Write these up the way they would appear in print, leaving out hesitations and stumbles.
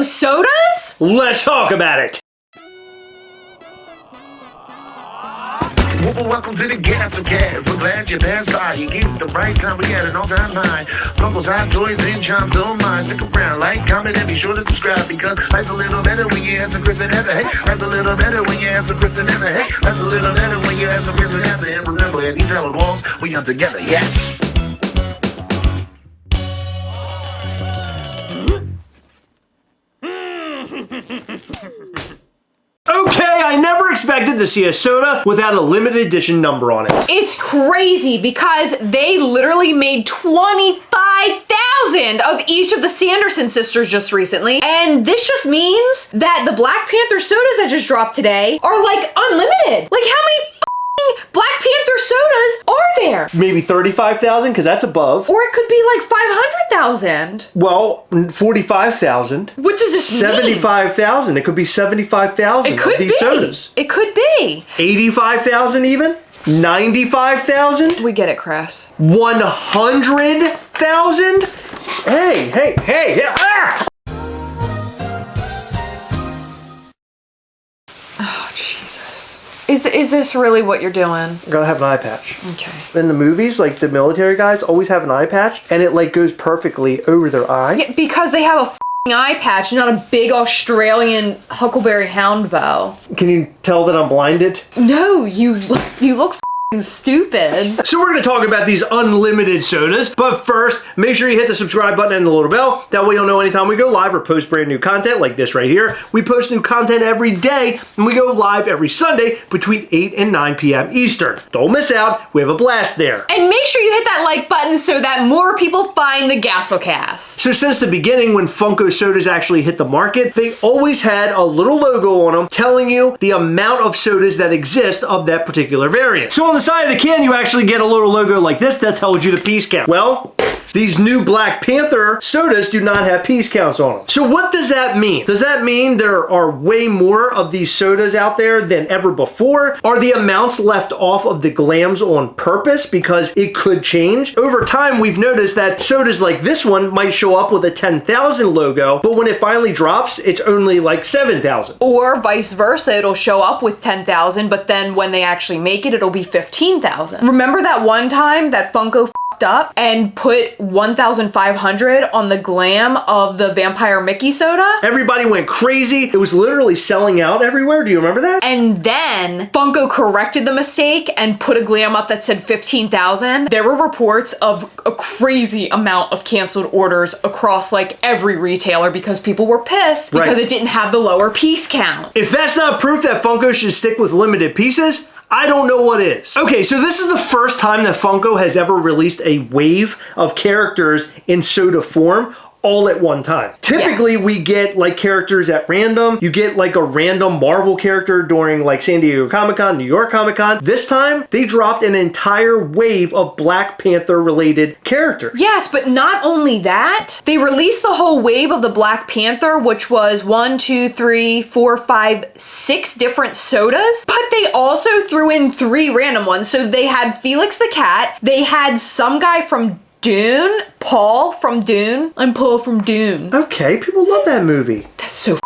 Funko sodas? Let's talk about it. Welcome to the Gastlecast. We're glad you're there. You get the right time. We got an all-time high. Funko's hot toys and charms on mine. Stick around, like, comment, and be sure to subscribe because life's a little better when you answer Chris and Heather. Hey, life's a little better when you answer Chris and Heather. Hey, life's a little better when you answer Chris and Heather. And remember, at these hallowed walls, we are together. Yes. Okay, I never expected to see a soda without a limited edition number on it. It's crazy because they literally made 25,000 of each of the Sanderson sisters just recently. And this just means that the Black Panther sodas that just dropped today are like unlimited. Like how many Black Panther sodas are there? Maybe 35,000 because that's above. Or it could be like 500,000. Well, 45,000. What does this mean? 75,000. It could be 75,000 of these sodas. It could be. 85,000 even? 95,000? We get it, Chris. 100,000? Hey. Ah! Oh, Jesus. Is this really what you're doing? I'm gonna have an eye patch. Okay. In the movies, like the military guys always have an eye patch and it like goes perfectly over their eye. Yeah, because they have a f***ing eye patch, not a big Australian Huckleberry Hound bow. Can you tell that I'm blinded? No, you look f***ing stupid. So we're going to talk about these unlimited sodas, but first, make sure you hit the subscribe button and the little bell. That way you'll know anytime we go live or post brand new content like this right here. We post new content every day, and we go live every Sunday between 8 and 9 p.m. Eastern. Don't miss out. We have a blast there. And make sure you hit that like button so that more people find the Gastlecast. So since the beginning, when Funko sodas actually hit the market, they always had a little logo on them telling you the amount of sodas that exist of that particular variant. So on the side of the can, you actually get a little logo like this that tells you the piece count. Well, these new Black Panther sodas do not have piece counts on them. So what does that mean? Does that mean there are way more of these sodas out there than ever before? Are the amounts left off of the glams on purpose because it could change? Over time, we've noticed that sodas like this one might show up with a 10,000 logo, but when it finally drops, it's only like 7,000. Or vice versa, it'll show up with 10,000, but then when they actually make it, it'll be 15,000. Remember that one time that Funko f***ed up and put 1,500 on the glam of the Vampire Mickey soda? Everybody went crazy. It was literally selling out everywhere. Do you remember that? And then Funko corrected the mistake and put a glam up that said 15,000. There were reports of a crazy amount of canceled orders across like every retailer because people were pissed because it didn't have the lower piece count. If that's not proof that Funko should stick with limited pieces, I don't know what is. Okay, so this is the first time that Funko has ever released a wave of characters in soda form all at one time. Typically, we get like characters at random. You get like a random Marvel character during like San Diego Comic-Con, New York Comic-Con. This time, they dropped an entire wave of Black Panther related characters. Yes, but not only that, they released the whole wave of the Black Panther, which was 1, 2, 3, 4, 5, 6 different sodas, but they also threw in 3 random ones. So they had Felix the Cat, they had some guy from Dune, Paul from Dune. I'm Paul from Dune. Okay, people love that movie. That's so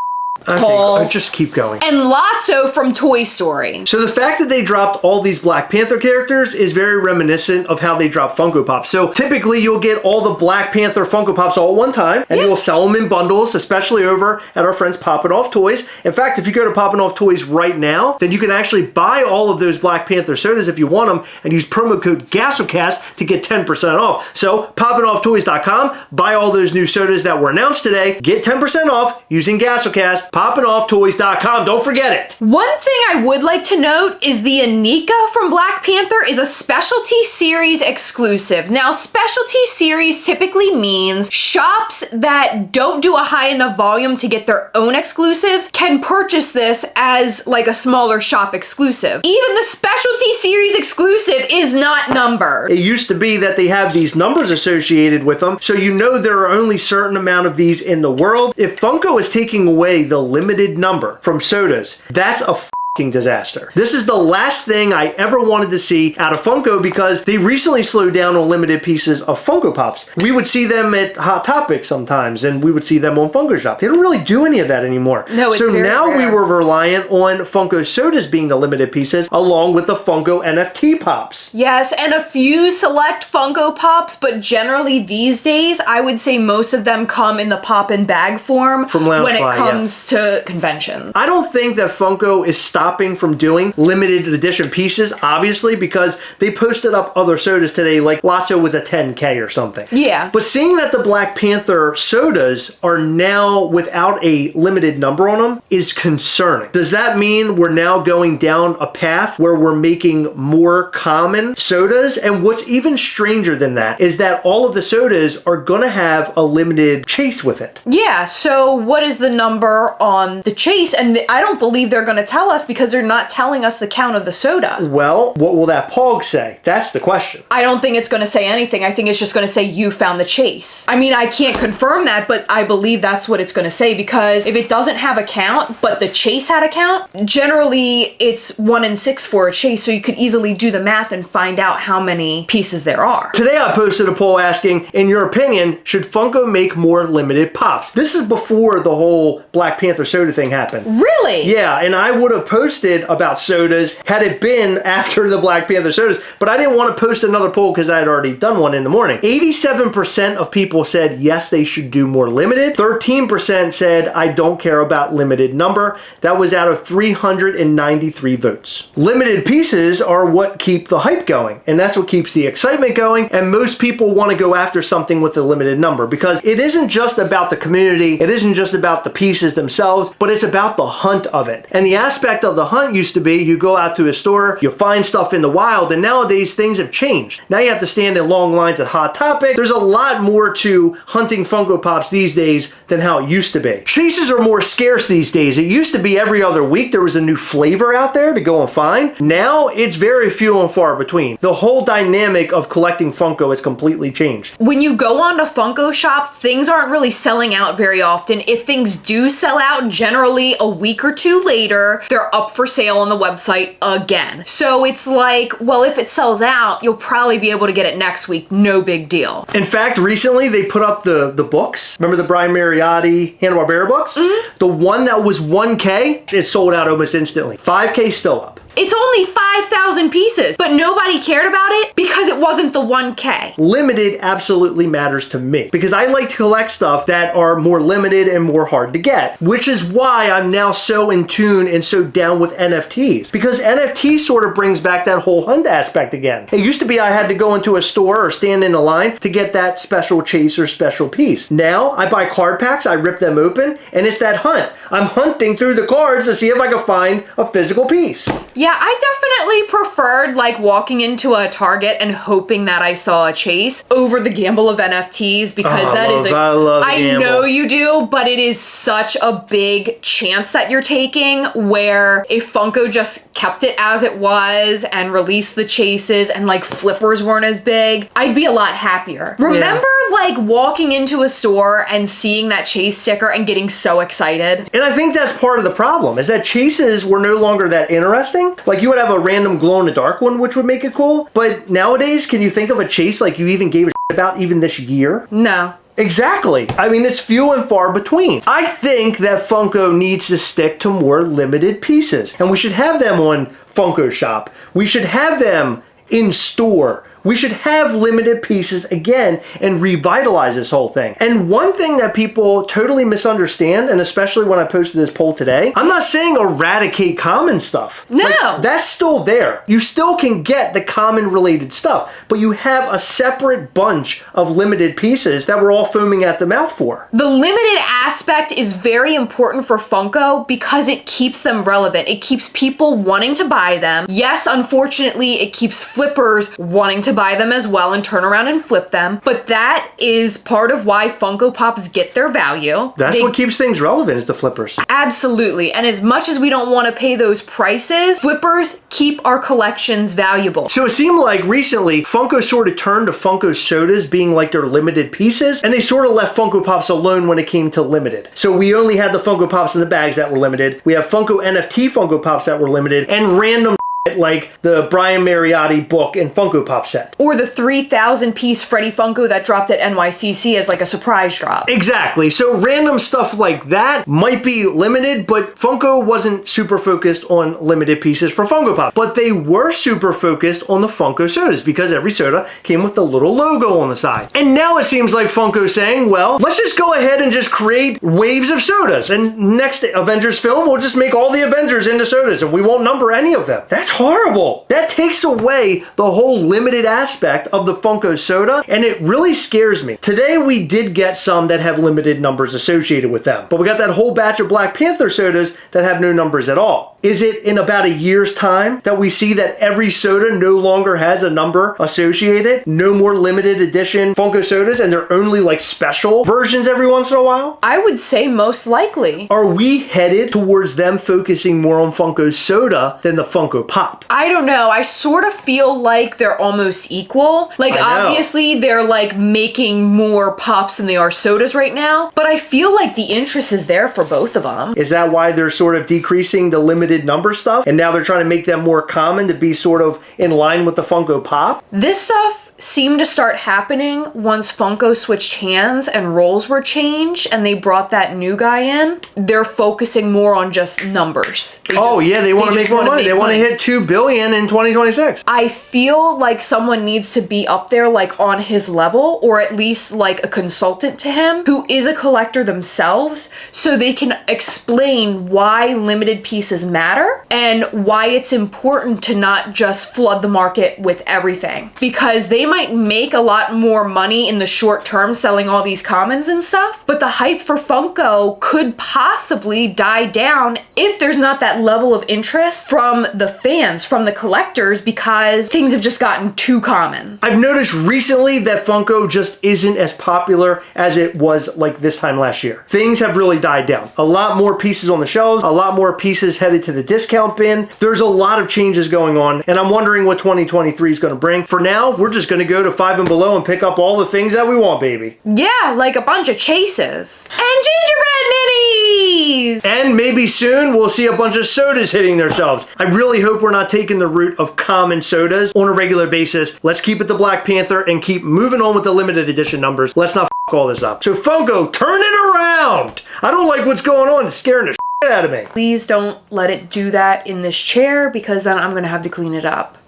Okay, Paul. just keep going. And Lotso from Toy Story. So the fact that they dropped all these Black Panther characters is very reminiscent of how they drop Funko Pops. So typically you'll get all the Black Panther Funko Pops all at one time, and you'll sell them in bundles, especially over at our friends Poppin' Off Toys. In fact, if you go to Poppin' Off Toys right now, then you can actually buy all of those Black Panther sodas if you want them and use promo code Gastlecast to get 10% off. So poppinofftoys.com, buy all those new sodas that were announced today, get 10% off using Gastlecast. Poppinofftoys.com. Don't forget it. One thing I would like to note is the Anika from Black Panther is a specialty series exclusive. Now, specialty series typically means shops that don't do a high enough volume to get their own exclusives can purchase this as like a smaller shop exclusive. Even the specialty series exclusive is not numbered. It used to be that they have these numbers associated with them, so you know there are only a certain amount of these in the world. If Funko is taking away the limited number from sodas, that's a disaster. This is the last thing I ever wanted to see out of Funko because they recently slowed down on limited pieces of Funko Pops. We would see them at Hot Topic sometimes, and we would see them on Funko Shop. They don't really do any of that anymore. No, it's so very now rare. we were reliant on Funko Sodas being the limited pieces, along with the Funko NFT Pops. Yes, and a few select Funko Pops, but generally these days, I would say most of them come in the POPPIN bag form From Loungefly, when it comes to conventions. I don't think that Funko is stopping from doing limited edition pieces, obviously, because they posted up other sodas today, like Lasso was a 10K or something. Yeah. But seeing that the Black Panther sodas are now without a limited number on them is concerning. Does that mean we're now going down a path where we're making more common sodas? And what's even stranger than that is that all of the sodas are gonna have a limited chase with it. Yeah, so what is the number on the chase? And I don't believe they're going to tell us because they're not telling us the count of the soda. Well, what will that POG say? That's the question. I don't think it's going to say anything. I think it's just going to say you found the chase. I mean, I can't confirm that, but I believe that's what it's going to say because if it doesn't have a count, but the chase had a count, generally it's 1 in 6 for a chase, so you could easily do the math and find out how many pieces there are. Today I posted a poll asking, in your opinion, should Funko make more limited pops? This is before the whole Black Panther soda thing happened. Really? Yeah, and I would have posted about sodas had it been after the Black Panther sodas, but I didn't want to post another poll because I had already done one in the morning. 87% of people said yes, they should do more limited. 13% said I don't care about limited number. That was out of 393 votes. Limited pieces are what keep the hype going, and that's what keeps the excitement going, and most people want to go after something with a limited number because it isn't just about the community, it isn't just about the pieces themselves, but it's about the hunt of it. And the aspect of the hunt used to be you go out to a store, you find stuff in the wild, and nowadays things have changed. Now you have to stand in long lines at Hot Topic. There's a lot more to hunting Funko Pops these days than how it used to be. Chases are more scarce these days. It used to be every other week there was a new flavor out there to go and find. Now it's very few and far between. The whole dynamic of collecting Funko has completely changed. When you go on to Funko Shop, things aren't really selling out very often. If things do sell out, generally a week or two later, they're up for sale on the website again. So it's like, well, if it sells out, you'll probably be able to get it next week. No big deal. In fact, recently they put up the books. Remember the Brian Mariotti Hanna-Barbera books? Mm-hmm. The one that was 1K, it sold out almost instantly. 5K still up. It's only 5,000 pieces, but nobody cared about it because it wasn't the 1K. Limited absolutely matters to me because I like to collect stuff that are more limited and more hard to get, which is why I'm now so in tune and so down with NFTs because NFT sort of brings back that whole hunt aspect again. It used to be I had to go into a store or stand in a line to get that special chase or special piece. Now I buy card packs, I rip them open, and it's that hunt. I'm hunting through the cards to see if I can find a physical piece. Yeah, I definitely preferred like walking into a Target and hoping that I saw a chase over the gamble of NFTs because I love I gamble. know you do, but it is such a big chance that you're taking where if Funko just kept it as it was and released the chases and like flippers weren't as big, I'd be a lot happier. Remember like walking into a store and seeing that chase sticker and getting so excited? And I think that's part of the problem is that chases were no longer that interesting. Like you would have a random glow in the dark one, which would make it cool. But nowadays, can you think of a chase like you even gave a shit about even this year? No. Exactly. I mean, it's few and far between. I think that Funko needs to stick to more limited pieces. And we should have them on Funko Shop. We should have them in store. We should have limited pieces again and revitalize this whole thing. And one thing that people totally misunderstand, and especially when I posted this poll today, I'm not saying eradicate common stuff. No. Like, that's still there. You still can get the common related stuff, but you have a separate bunch of limited pieces that we're all foaming at the mouth for. The limited aspect is very important for Funko because it keeps them relevant. It keeps people wanting to buy them. Yes, unfortunately, it keeps flippers wanting to buy them as well and turn around and flip them. But that is part of why Funko Pops get their value. That's what keeps things relevant, is the flippers. Absolutely. And as much as we don't want to pay those prices, flippers keep our collections valuable. So it seemed like recently Funko sort of turned to Funko sodas being like their limited pieces, and they sort of left Funko Pops alone when it came to limited. So we only had the Funko Pops in the bags that were limited. We have Funko NFT Funko Pops that were limited, and random like the Brian Mariotti book and Funko Pop set. Or the 3,000 piece Freddy Funko that dropped at NYCC as like a surprise drop. Exactly. So random stuff like that might be limited, but Funko wasn't super focused on limited pieces for Funko Pop. But they were super focused on the Funko sodas because every soda came with the little logo on the side. And now it seems like Funko's saying, well, let's just go ahead and just create waves of sodas. And next Avengers film, we'll just make all the Avengers into sodas and we won't number any of them. That's horrible. That takes away the whole limited aspect of the Funko soda, and it really scares me. Today we did get some that have limited numbers associated with them, but we got that whole batch of Black Panther sodas that have no numbers at all. Is it in about a year's time that we see that every soda no longer has a number associated? No more limited edition Funko sodas, and they're only like special versions every once in a while? I would say most likely. Are we headed towards them focusing more on Funko soda than the Funko Pop? I don't know. I sort of feel like they're almost equal. Like obviously they're like making more pops than they are sodas right now, but I feel like the interest is there for both of them. Is that why they're sort of decreasing the limited number stuff? And now they're trying to make them more common to be sort of in line with the Funko Pop? This stuff seemed to start happening once Funko switched hands and roles were changed and they brought that new guy in. They're focusing more on just numbers. They want to make more money. They want to hit $2 billion in 2026. I feel like someone needs to be up there like on his level, or at least like a consultant to him who is a collector themselves, so they can explain why limited pieces matter and why it's important to not just flood the market with everything, because they might make a lot more money in the short term selling all these commons and stuff, but the hype for Funko could possibly die down if there's not that level of interest from the fans, from the collectors, because things have just gotten too common. I've noticed recently that Funko just isn't as popular as it was like this time last year. Things have really died down. A lot more pieces on the shelves, a lot more pieces headed to the discount bin. There's a lot of changes going on, and I'm wondering what 2023 is going to bring. For now, we're just going to go to Five and Below and pick up all the things that we want, baby. Yeah, like a bunch of chases. And gingerbread minis! And maybe soon we'll see a bunch of sodas hitting their shelves. I really hope we're not taking the route of common sodas on a regular basis. Let's keep it to Black Panther and keep moving on with the limited edition numbers. Let's not f all this up. So Funko, turn it around! I don't like what's going on. It's scaring the shit out of me. Please don't let it do that in this chair, because then I'm gonna have to clean it up.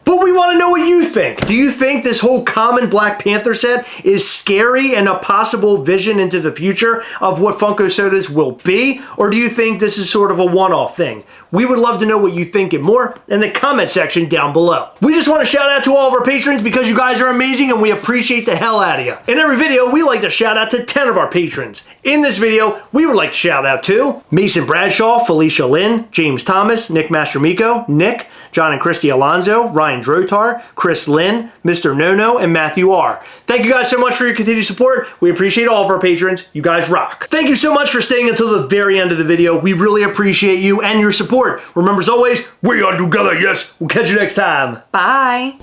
But we want to know what you think. Do you think this whole common Black Panther set is scary and a possible vision into the future of what Funko sodas will be? Or do you think this is sort of a one-off thing? We would love to know what you think and more in the comment section down below. We just want to shout out to all of our patrons because you guys are amazing and we appreciate the hell out of you. In every video, we like to shout out to 10 of our patrons. In this video, we would like to shout out to Mason Bradshaw, Felicia Lynn, James Thomas, Nick Mastramico, Nick, John and Christy Alonzo, Ryan Drotar, Chris Lynn, Mr. Nono, and Matthew R. Thank you guys so much for your continued support. We appreciate all of our patrons. You guys rock. Thank you so much for staying until the very end of the video. We really appreciate you and your support. Remember, as always, we are together, yes. We'll catch you next time. Bye.